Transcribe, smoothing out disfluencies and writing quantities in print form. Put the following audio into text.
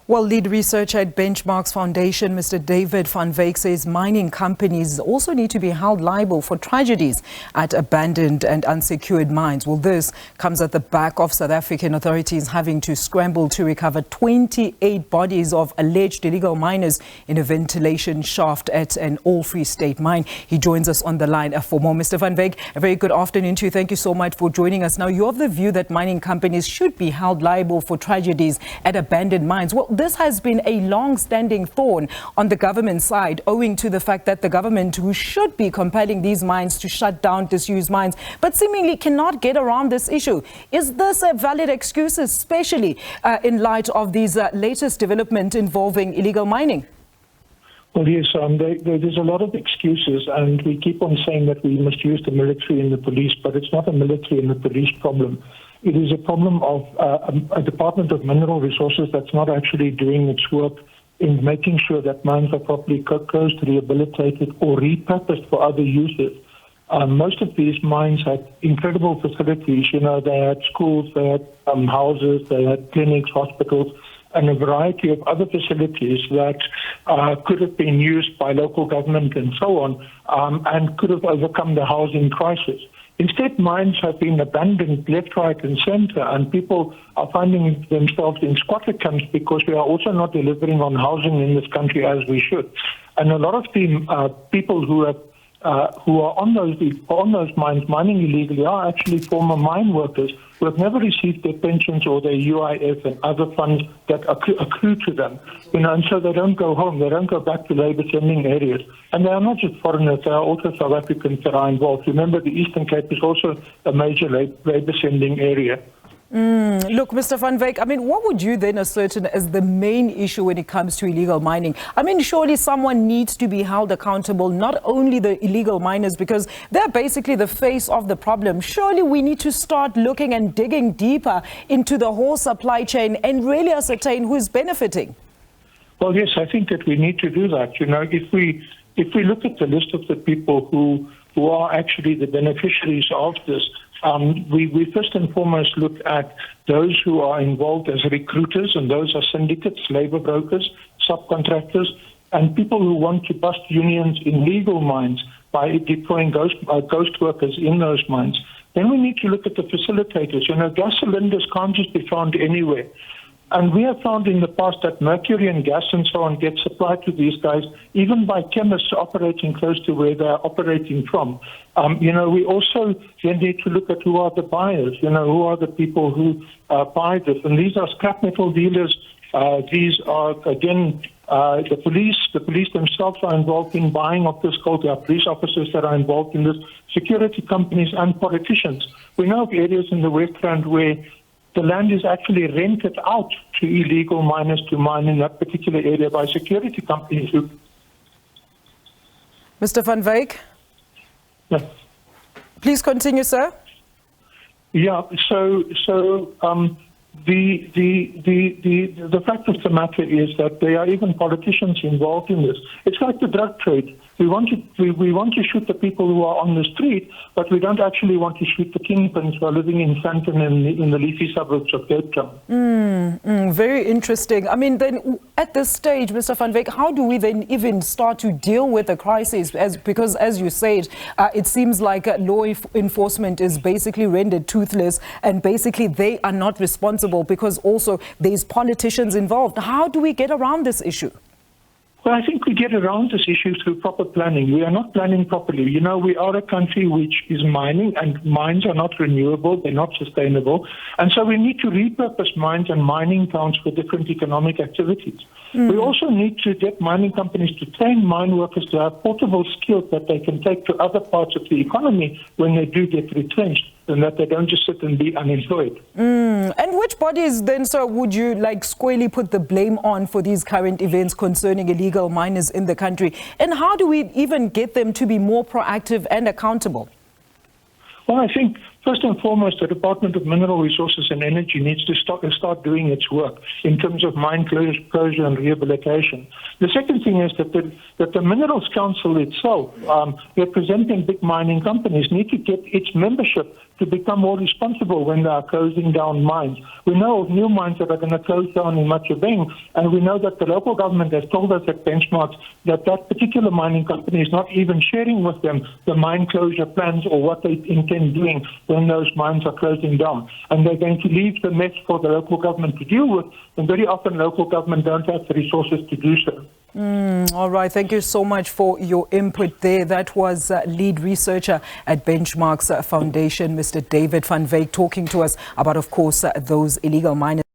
Well, lead researcher at Benchmarks Foundation, Mr. David van Wyk, says mining companies also need to be held liable for tragedies at abandoned and unsecured mines. Well, this comes at the back of South African authorities having to scramble to recover 28 bodies of alleged illegal miners in a ventilation shaft at an all-free state mine. He joins us on the line for more. Mr. van Wyk, a very good afternoon to you. Thank you so much for joining us. Now, you're of the view that mining companies should be held liable for tragedies at abandoned mines. Well, this has been a long-standing thorn on the government side, owing to the fact that the government, who should be compelling these mines to shut down disused mines, but seemingly cannot get around this issue. Is this a valid excuse, especially in light of these latest development involving illegal mining? Well, yes, there's a lot of excuses, and we keep on saying that we must use the military and the police, but it's not a military and the police problem. It is a problem of a Department of Mineral Resources that's not actually doing its work in making sure that mines are properly closed, rehabilitated, or repurposed for other uses. Most of these mines had incredible facilities. You know, they had schools, they had houses, they had clinics, hospitals, and a variety of other facilities that could have been used by local government and so on, and could have overcome the housing crisis. Instead, mines have been abandoned left, right, and center, and people are finding themselves in squatter camps because we are also not delivering on housing in this country as we should. And a lot of the people who are on those mines mining illegally are actually former mine workers who have never received their pensions or their UIF and other funds that accrue to them. You know, and so they don't go home, they don't go back to labor sending areas. And they are not just foreigners, they are also South Africans that are involved. Remember, the Eastern Cape is also a major labor sending area. Look, Mr. van Wyk, I mean, what would you then assert as the main issue when it comes to illegal mining? I mean, surely someone needs to be held accountable, not only the illegal miners, because they're basically the face of the problem. Surely we need to start looking and digging deeper into the whole supply chain and really ascertain who's benefiting. Well, yes, I think that we need to do that. You know, if we look at the list of the people who are actually the beneficiaries of this, we first and foremost look at those who are involved as recruiters, and those are syndicates, labor brokers, subcontractors, and people who want to bust unions in legal mines by deploying ghost workers in those mines. Then we need to look at the facilitators. You know, gas cylinders can't just be found anywhere. And we have found in the past that mercury and gas and so on get supplied to these guys, even by chemists operating close to where they're operating from. You know, we also then need to look at who are the buyers, you know, who are the people who buy this. And these are scrap metal dealers. These are, again, the police. The police themselves are involved in buying of this gold. There are police officers that are involved in this, security companies and politicians. We know of areas in the West Rand where the land is actually rented out to illegal miners to mine in that particular area by security companies. Mr. van Wyk? Yes. Please continue, sir. Yeah, so the fact of the matter is that there are even politicians involved in this. It's like the drug trade. We want to shoot the people who are on the street, but we don't actually want to shoot the kingpins who are living in Sandton and in the leafy suburbs of Cape Town. Very interesting. I mean, then at this stage, Mr. van Wyk, how do we then even start to deal with the crisis? Because as you said, it seems like law enforcement is basically rendered toothless, and basically they are not responsible because also there's politicians involved. How do we get around this issue? Well, I think we get around this issue through proper planning. We are not planning properly. You know, we are a country which is mining, and mines are not renewable, they're not sustainable. And so we need to repurpose mines and mining towns for different economic activities. We also need to get mining companies to train mine workers to have portable skills that they can take to other parts of the economy when they do get retrenched, and that they don't just sit and be unemployed. And which bodies then, sir, would you squarely put the blame on for these current events concerning illegal miners in the country? And how do we even get them to be more proactive and accountable? Well, I think first and foremost, the Department of Mineral Resources and Energy needs to start doing its work in terms of mine closure and rehabilitation. The second thing is that the Minerals Council itself, representing big mining companies, need to get its membership to become more responsible when they are closing down mines. We know of new mines that are going to close down in Matjabeng, and we know that the local government has told us at Benchmarks that that particular mining company is not even sharing with them the mine closure plans or what they intend doing when those mines are closing down. And they're going to leave the mess for the local government to deal with, and very often local government don't have the resources to do so. All right, thank you so much for your input there. That was lead researcher at Benchmarks Foundation, Mr. David van Wyk, talking to us about, of course, those illegal miners.